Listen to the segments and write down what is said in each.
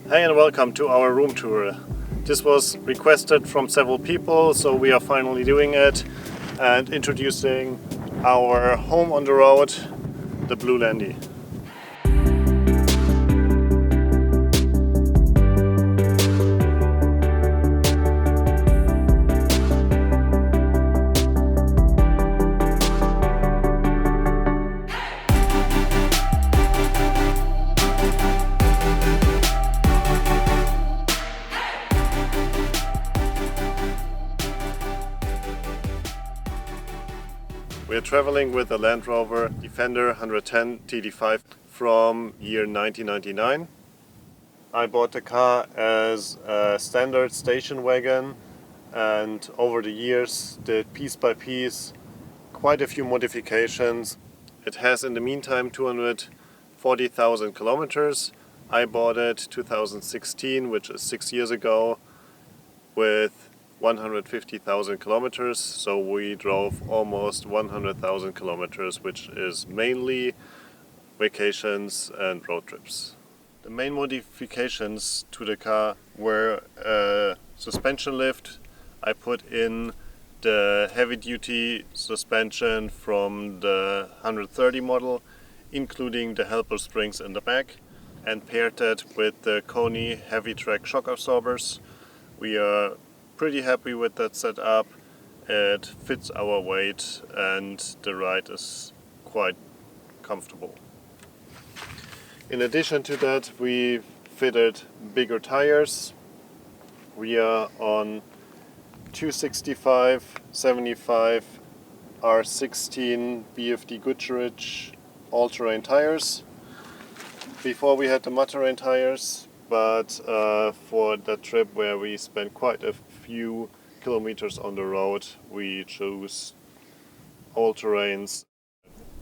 Hey and welcome to our room tour. This was requested from several people, so we are finally doing it and introducing our home on the road, the Bluelandy. We are traveling with the Land Rover Defender 110 TD5 from year 1999. I bought the car as a standard station wagon and over the years did piece by piece quite a few modifications. It has in the meantime 240,000 kilometers. I bought it 2016, which is 6 years ago, with 150,000 kilometers, so we drove almost 100,000 kilometers, which is mainly vacations and road trips. The main modifications to the car were a suspension lift. I put in the heavy-duty suspension from the 130 model, including the helper springs in the back, and paired that with the Koni heavy track shock absorbers. We are pretty happy with that setup. It fits our weight and the ride is quite comfortable. In addition to that, we fitted bigger tires. We are on 265/75 R16 BFD Goodrich all-terrain tires. Before we had the mud-terrain tires, but for that trip where we spent quite a few kilometers on the road, we chose all terrains.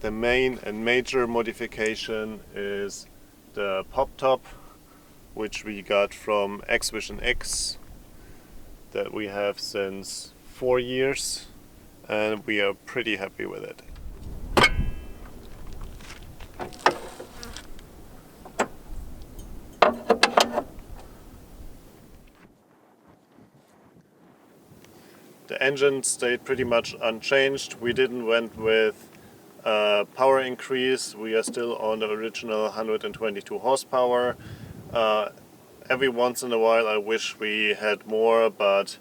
The main and major modification is the Poptop, which we got from X-Vision X, that we have since 4 years, and we are pretty happy with it. The engine stayed pretty much unchanged. We didn't went with power increase. We are still on the original 122 horsepower. Every once in a while I wish we had more, but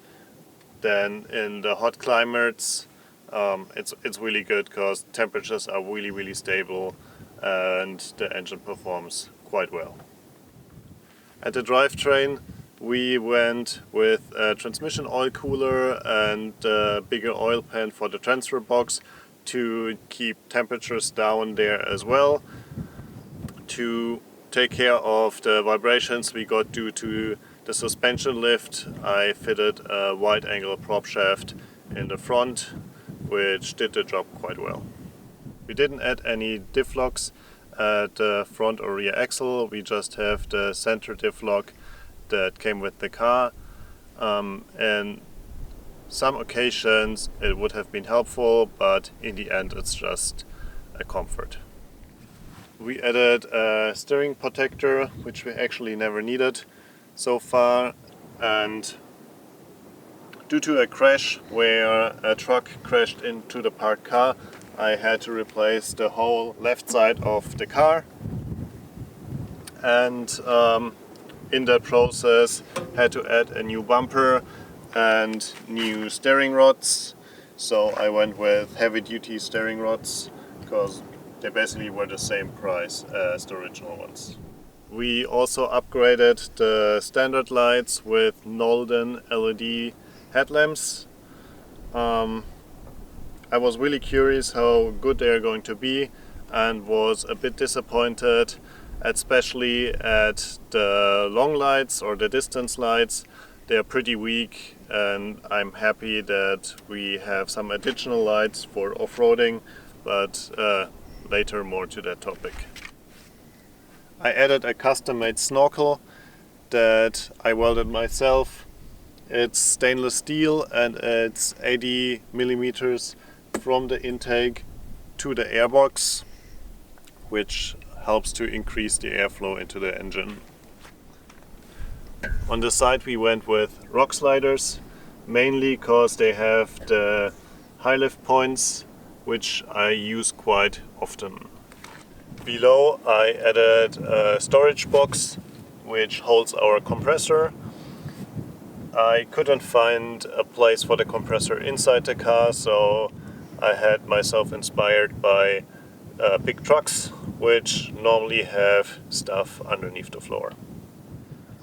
then in the hot climates it's really good because temperatures are really stable and the engine performs quite well. At the drivetrain, we went with a transmission oil cooler and a bigger oil pan for the transfer box to keep temperatures down there as well. To take care of the vibrations we got due to the suspension lift, I fitted a wide angle prop shaft in the front, which did the job quite well. We didn't add any diff locks at the front or rear axle. We just have the center diff lock that came with the car, and some occasions it would have been helpful, but in the end it's just a comfort. We added a steering protector, which we actually never needed so far, and due to a crash where a truck crashed into the parked car, I had to replace the whole left side of the car, and in that process had to add a new bumper and new steering rods. So I went with heavy duty steering rods because they basically were the same price as the original ones. We also upgraded the standard lights with Nolden LED headlamps. I was really curious how good they are going to be and was a bit disappointed, especially at the long lights or the distance lights. They are pretty weak, and I'm happy that we have some additional lights for off-roading, but later more to that topic. I added a custom-made snorkel that I welded myself. It's stainless steel and it's 80 millimeters from the intake to the airbox, which helps to increase the airflow into the engine. On the side we went with rock sliders, mainly because they have the Highlift points, which I use quite often. Below I added a storage box which holds our compressor. I couldn't find a place for the compressor inside the car, so I had myself inspired by big trucks which normally have stuff underneath the floor.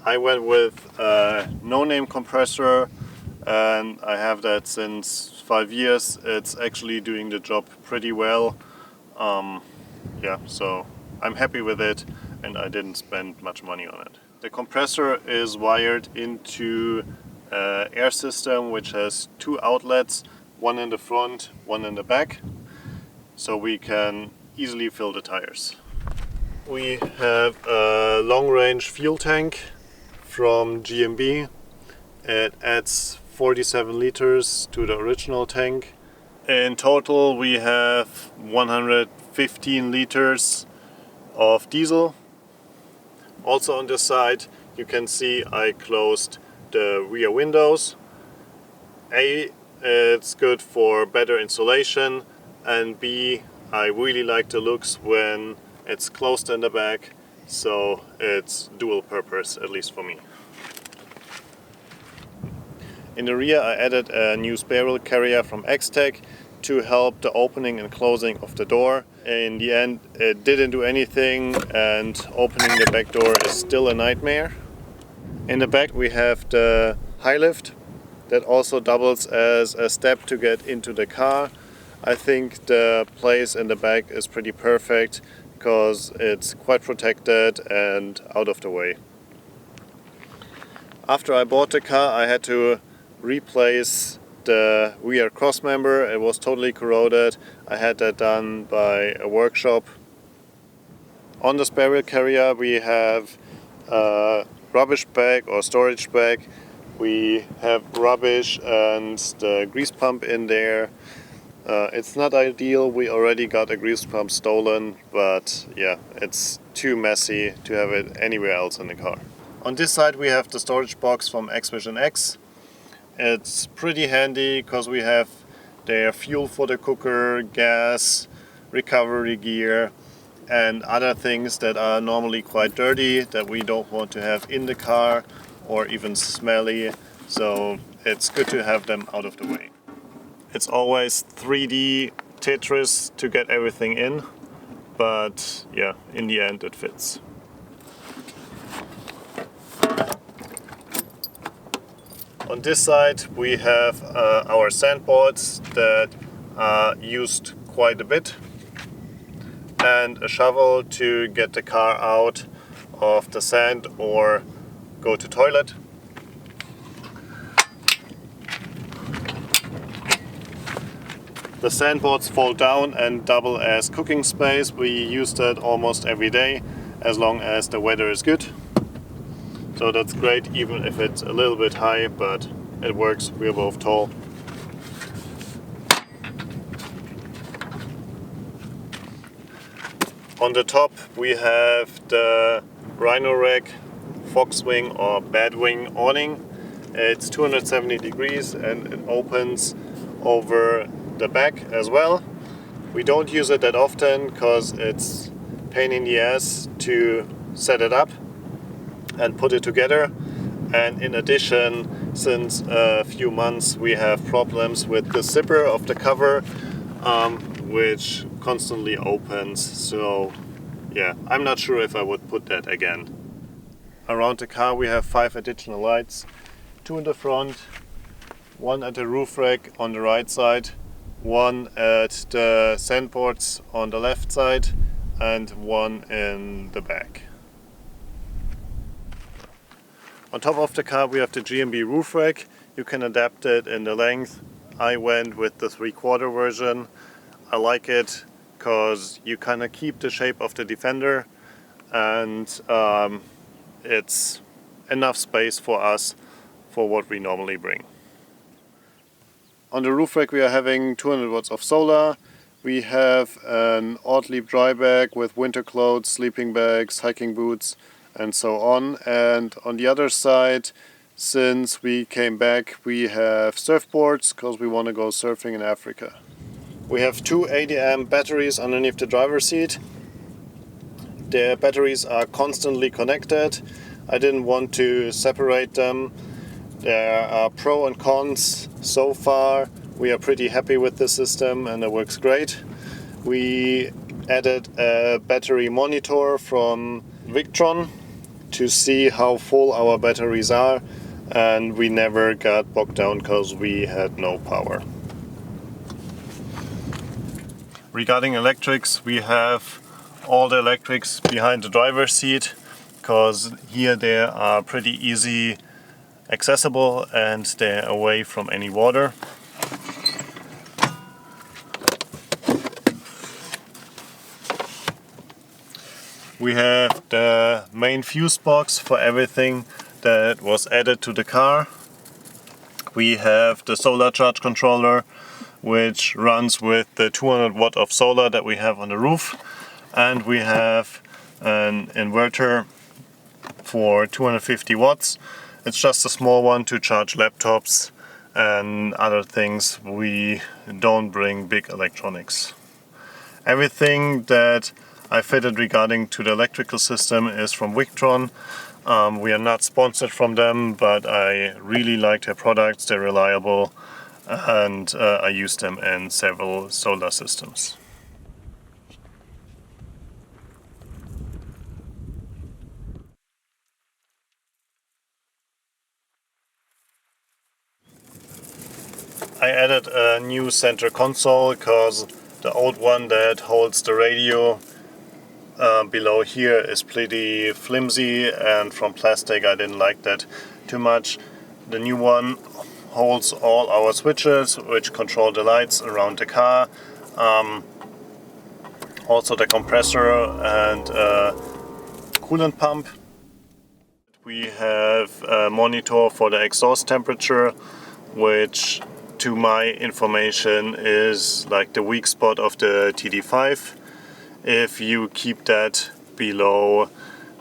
I went with a no-name compressor and I have that since 5 years. It's actually doing the job pretty well. Yeah, so I'm happy with it and I didn't spend much money on it. The compressor is wired into an air system which has 2 outlets, one in the front, one in the back, so we can easily fill the tires. We have a long-range fuel tank from GMB. It adds 47 liters to the original tank. In total we have 115 liters of diesel. Also on this side you can see I closed the rear windows. It's good for better insulation, and B, I really like the looks when it's closed in the back, so it's dual purpose, at least for me. In the rear I added a new spiral carrier from X-Tech to help the opening and closing of the door. In the end it didn't do anything and opening the back door is still a nightmare. In the back we have the Highlift that also doubles as a step to get into the car. I think the place in the back is pretty perfect because it's quite protected and out of the way. After I bought the car I had to replace the rear crossmember. It was totally corroded. I had that done by a workshop. On the spiral carrier we have a rubbish bag or storage bag. We have rubbish and the grease pump in there. It's not ideal, we already got a grease pump stolen, but yeah, it's too messy to have it anywhere else in the car. On this side we have the storage box from X-Vision X. It's pretty handy because we have their fuel for the cooker, gas, recovery gear and other things that are normally quite dirty that we don't want to have in the car or even smelly, so it's good to have them out of the way. It's always 3D Tetris to get everything in, but yeah, in the end it fits. On this side we have our sandboards that are used quite a bit, and a shovel to get the car out of the sand or go to toilet. The sandboards fold down and double as cooking space. We use that almost every day as long as the weather is good. So that's great even if it's a little bit high, but it works, we're both tall. On the top we have the Rhino Rack Foxwing or Batwing awning. It's 270 degrees and it opens over the back as well. We don't use it that often because it's a pain in the ass to set it up and put it together. And in addition, since a few months we have problems with the zipper of the cover, which constantly opens, so yeah, I'm not sure if I would put that again. Around the car we have 5 additional lights, 2 in the front, 1 at the roof rack on the right side, 1 at the sandboards on the left side and 1 in the back. On top of the car we have the GMB roof rack. You can adapt it in the length. I went with the 3/4 version. I like it because you kind of keep the shape of the Defender and it's enough space for us for what we normally bring. On the roof rack we are having 200 watts of solar. We have an Ortlieb dry bag with winter clothes, sleeping bags, hiking boots and so on. And on the other side, since we came back, we have surfboards because we want to go surfing in Africa. We have two 80 amp batteries underneath the driver's seat. The batteries are constantly connected. I didn't want to separate them. There are pros and cons. So far we are pretty happy with the system and it works great. We added a battery monitor from Victron to see how full our batteries are, and we never got bogged down because we had no power. Regarding electrics, we have all the electrics behind the driver's seat because here they are pretty easy accessible and they're away from any water. We have the main fuse box for everything that was added to the car. We have the solar charge controller, which runs with the 200 watt of solar that we have on the roof, and we have an inverter for 250 watts. It's just a small one to charge laptops and other things. We don't bring big electronics. Everything that I fitted regarding to the electrical system is from Victron. We are not sponsored from them, but I really like their products. They're reliable and I use them in several solar systems. I added a new center console because the old one that holds the radio below here is pretty flimsy and from plastic. I didn't like that too much. The new one holds all our switches which control the lights around the car, also the compressor and coolant pump. We have a monitor for the exhaust temperature, which to my information is like the weak spot of the TD5. If you keep that below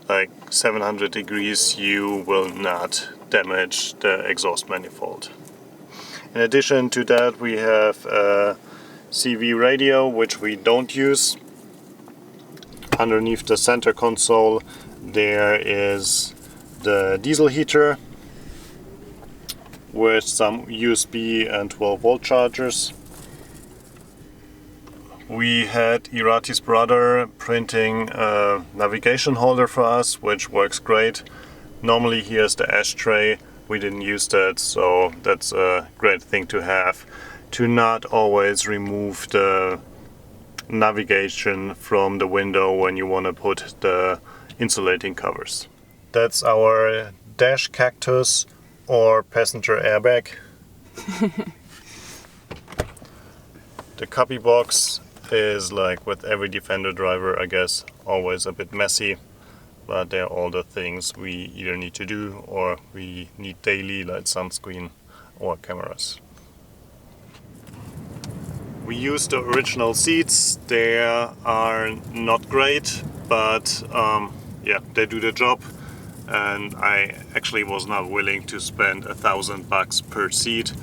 like 700 degrees, you will not damage the exhaust manifold. In addition to that, we have a CV radio, which we don't use. Underneath the center console there is the diesel heater with some USB and 12 volt chargers. We had Irati's brother printing a navigation holder for us, which works great. Normally here's the ashtray. We didn't use that, so that's a great thing to have, to not always remove the navigation from the window when you want to put the insulating covers. That's our dash cactus or passenger airbag. The cubby box is, like with every Defender driver, I guess, always a bit messy, but they're all the things we either need to do or we need daily, like sunscreen or cameras. We use the original seats. They are not great, but yeah, they do the job. And I actually was not willing to spend $1,000 per seat.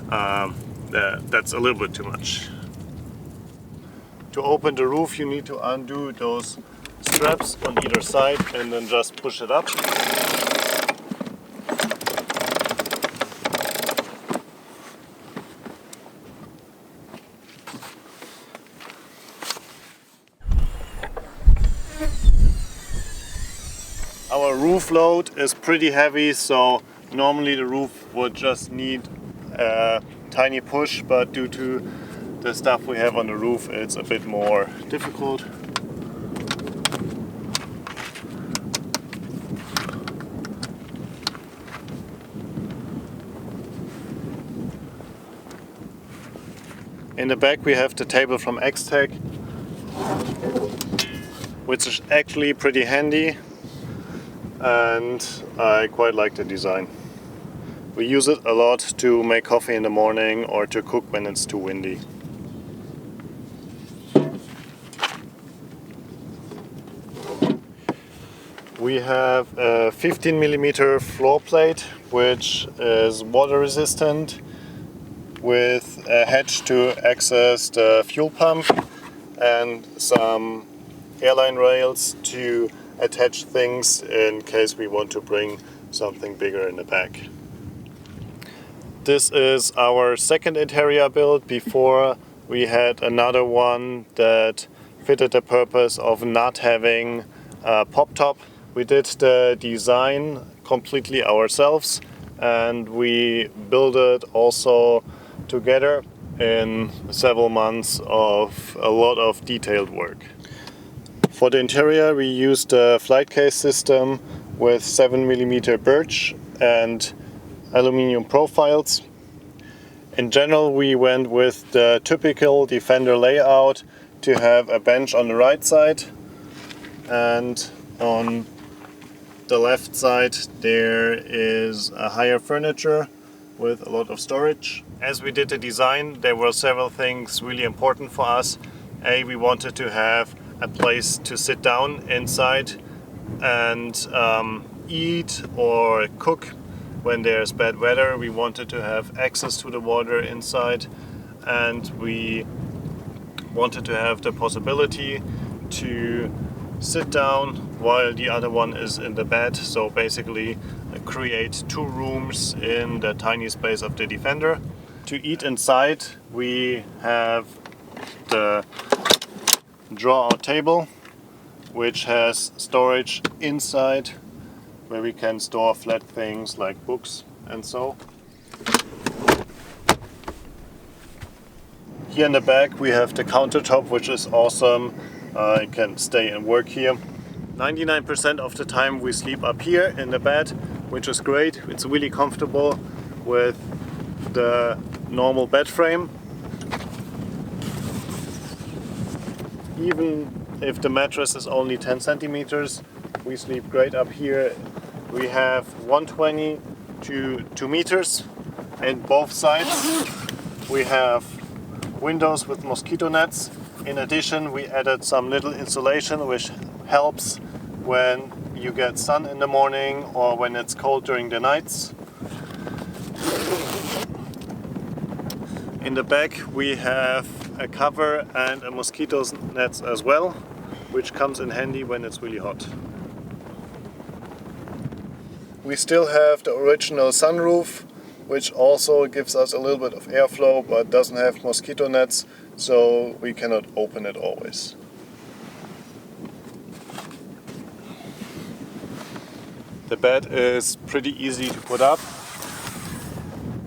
That's a little bit too much. To open the roof, you need to undo those straps on either side and then just push it up. Our roof load is pretty heavy, so normally the roof would just need a tiny push, but due to the stuff we have on the roof, it's a bit more difficult. In the back we have the table from X-Tech, which is actually pretty handy. And I quite like the design. We use it a lot to make coffee in the morning or to cook when it's too windy. We have a 15mm floor plate which is water resistant, with a hatch to access the fuel pump and some airline rails to attach things in case we want to bring something bigger in the back. This is our second interior build. Before we had another one that fitted the purpose of not having a pop top. We did the design completely ourselves and we built it also together in several months of a lot of detailed work. For the interior we used a flight case system with 7mm birch and aluminium profiles. In general we went with the typical Defender layout to have a bench on the right side, and on the left side there is a higher furniture with a lot of storage. As we did the design, there were several things really important for us. We wanted to have a place to sit down inside and eat or cook when there's bad weather. We wanted to have access to the water inside, and we wanted to have the possibility to sit down while the other one is in the bed. So basically create two rooms in the tiny space of the Defender. To eat inside we have the draw-out table, which has storage inside where we can store flat things like books and so. Here in the back we have the countertop, which is awesome. I can stay and work here. 99% of the time we sleep up here in the bed, which is great. It's really comfortable with the normal bed frame. Even if the mattress is only 10 centimeters, we sleep great up here. We have 120 to 2 meters in both sides. We have windows with mosquito nets. In addition, we added some little insulation which helps when you get sun in the morning or when it's cold during the nights. In the back we have a cover and a mosquito nets as well, which comes in handy when it's really hot. We still have the original sunroof, which also gives us a little bit of airflow but doesn't have mosquito nets, so we cannot open it always. The bed is pretty easy to put up.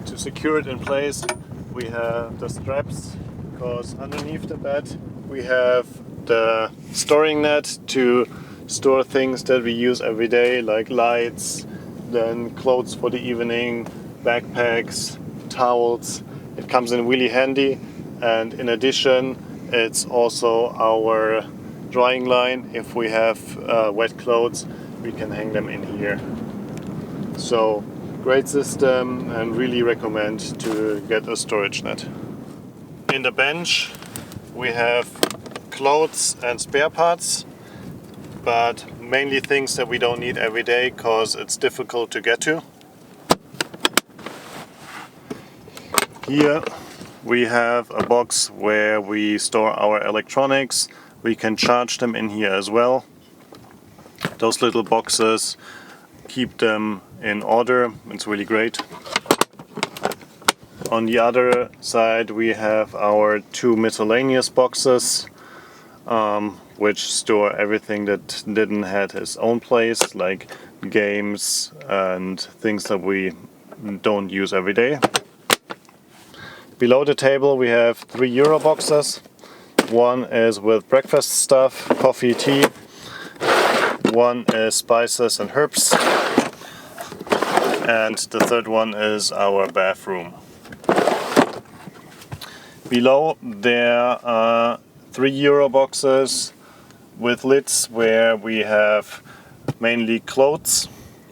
To secure it in place we have the straps, because underneath the bed we have the storing net to store things that we use every day, like lights, then clothes for the evening, backpacks, towels. It comes in really handy, and in addition it's also our drying line. If we have wet clothes we can hang them in here. So great system, and really recommend to get a storage net. In the bench we have clothes and spare parts, but mainly things that we don't need every day because it's difficult to get to. Here we have a box where we store our electronics. We can charge them in here as well. Those little boxes keep them in order. It's really great. On the other side we have our two miscellaneous boxes, which store everything that didn't have its own place, like games and things that we don't use every day. Below the table we have 3 Euro boxes. One is with breakfast stuff, coffee, tea. One is spices and herbs. And the third one is our bathroom. Below there are 3 Euro boxes with lids where we have mainly clothes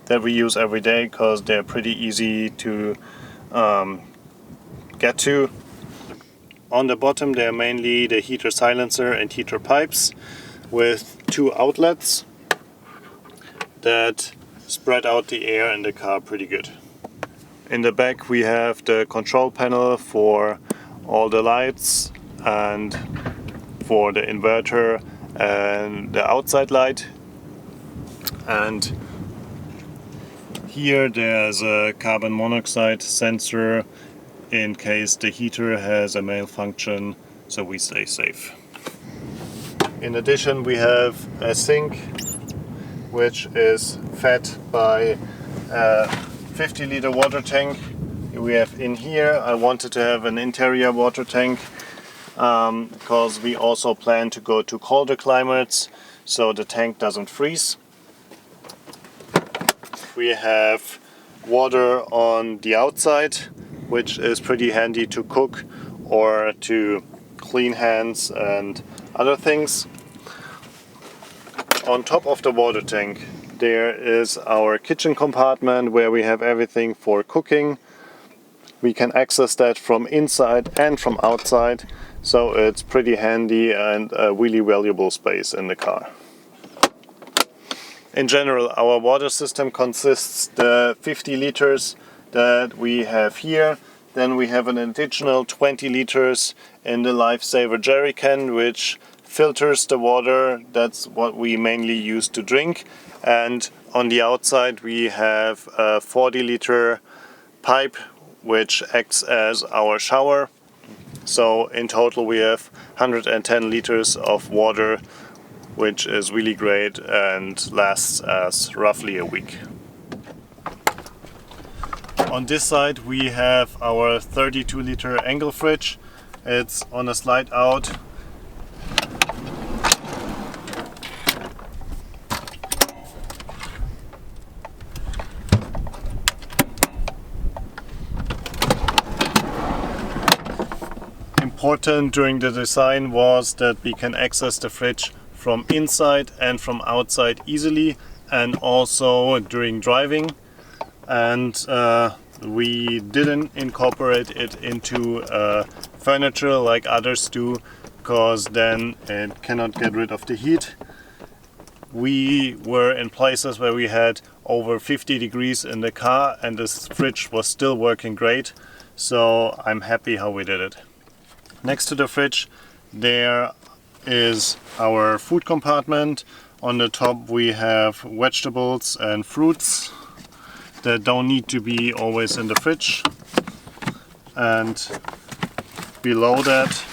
that we use every day because they're pretty easy to get to. On the bottom there are mainly the heater silencer and heater pipes with 2 outlets. that spread out the air in the car pretty good. In the back we have the control panel for all the lights and for the inverter and the outside light. And here there's a carbon monoxide sensor in case the heater has a malfunction, so we stay safe. In addition, we have a sink which is fed by a 50-liter water tank. We have in here, I wanted to have an interior water tank because we also plan to go to colder climates so the tank doesn't freeze. We have water on the outside, which is pretty handy to cook or to clean hands and other things. On top of the water tank there is our kitchen compartment where we have everything for cooking. We can access that from inside and from outside, so it's pretty handy and a really valuable space in the car. In general, our water system consists the 50 liters that we have here. Then we have an additional 20 liters in the Lifesaver jerry can, which filters the water. That's what we mainly use to drink. And on the outside we have a 40-liter pipe which acts as our shower. So in total we have 110 liters of water, which is really great and lasts us roughly a week. On this side we have our 32-liter angle fridge. It's on a slide out. Important during the design was that we can access the fridge from inside and from outside easily, and also during driving. And we didn't incorporate it into furniture like others do, because then it cannot get rid of the heat. We were in places where we had over 50 degrees in the car and this fridge was still working great, so I'm happy how we did it. Next to the fridge there is our food compartment. On the top we have vegetables and fruits that don't need to be always in the fridge, and below that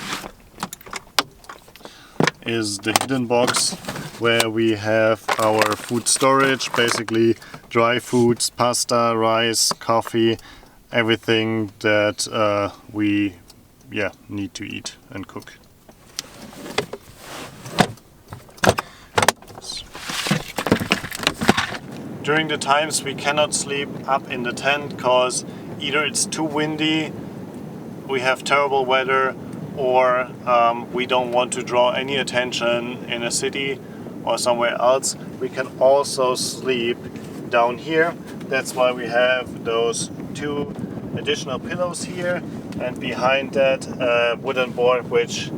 is the hidden box where we have our food storage, basically dry foods, pasta, rice, coffee, everything that we need to eat and cook. During the times we cannot sleep up in the tent because either it's too windy, we have terrible weather, or we don't want to draw any attention in a city or somewhere else. We can also sleep down here. That's why we have those two additional pillows here, and behind that a wooden board which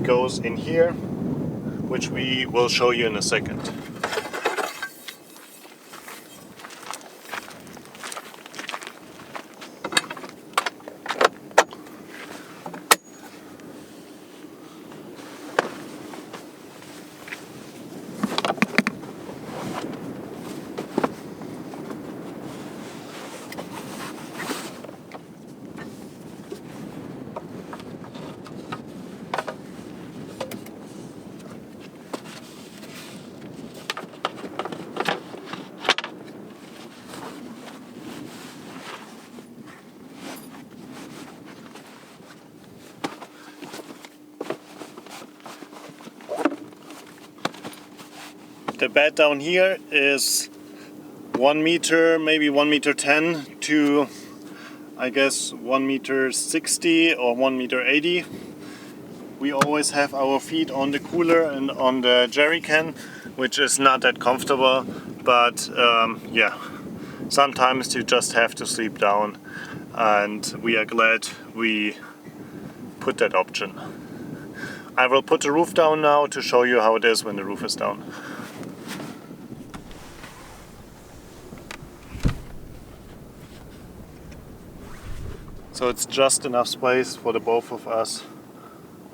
goes in here, which we will show you in a second. The bed down here is 1 meter, maybe 1.10 meters to, I guess, 1.60 meters or 1.80 meters. We always have our feet on the cooler and on the jerry can, which is not that comfortable, but sometimes you just have to sleep down, and we are glad we put that option. I will put the roof down now to show you how it is when the roof is down. So it's just enough space for the both of us,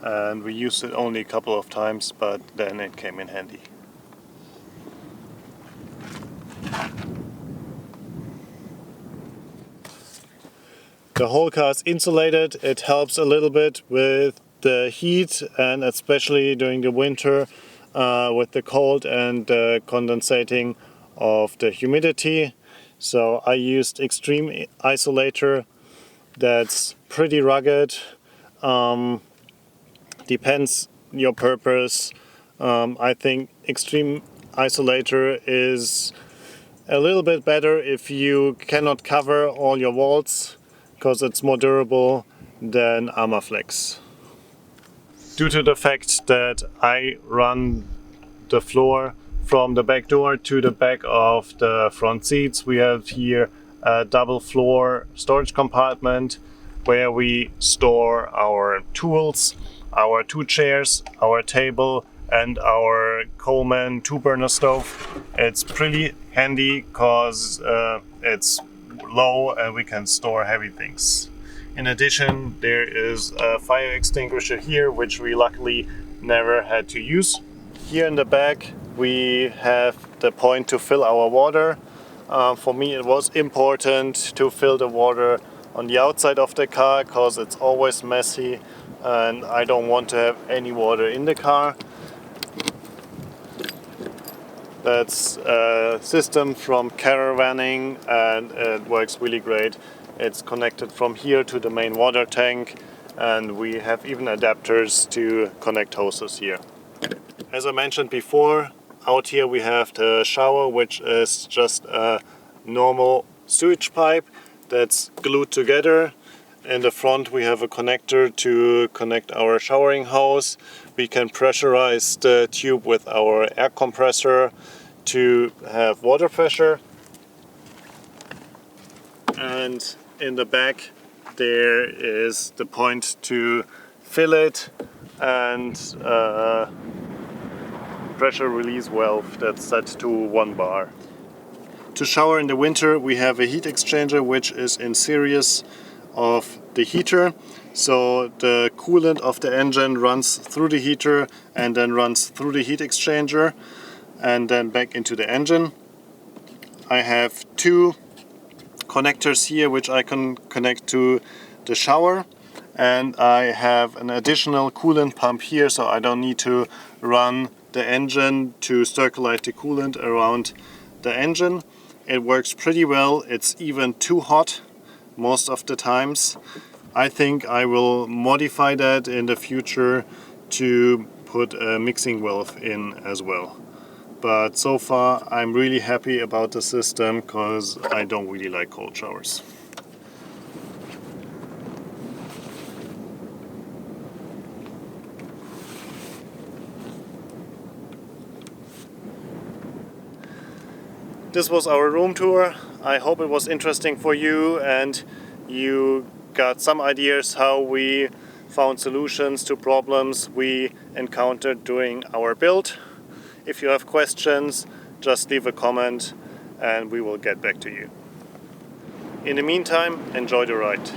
and we used it only a couple of times, but then it came in handy. The whole car is insulated. It helps a little bit with the heat, and especially during the winter with the cold and condensating of the humidity. So I used extreme isolator that's pretty rugged. Depends your purpose. I think extreme isolator is a little bit better if you cannot cover all your walls, because it's more durable than Armaflex. Due to the fact that I run the floor from the back door to the back of the front seats, we have here a double floor storage compartment where we store our tools, our 2 chairs, our table, and our Coleman 2-burner stove. It's pretty handy because it's low and we can store heavy things. In addition, there is a fire extinguisher here, which we luckily never had to use. Here in the back we have the point to fill our water. For me it was important to fill the water on the outside of the car because it's always messy and I don't want to have any water in the car. That's a system from Caravanning and it works really great. It's connected from here to the main water tank, and we have even adapters to connect hoses here. As I mentioned before, out here we have the shower, which is just a normal sewage pipe that's glued together. In the front we have a connector to connect our showering hose. We can pressurize the tube with our air compressor to have water pressure. And in the back there is the point to fill it and pressure release valve that's set to 1 bar. To shower in the winter we have a heat exchanger which is in series of the heater. So the coolant of the engine runs through the heater and then runs through the heat exchanger and then back into the engine. I have 2 connectors here which I can connect to the shower, and I have an additional coolant pump here, so I don't need to run the engine to circulate the coolant around the engine. It works pretty well. It's even too hot most of the times. I think I will modify that in the future to put a mixing valve in as well. But so far I'm really happy about the system because I don't really like cold showers. This was our room tour. I hope it was interesting for you and you got some ideas how we found solutions to problems we encountered during our build. If you have questions, just leave a comment and we will get back to you. In the meantime, enjoy the ride.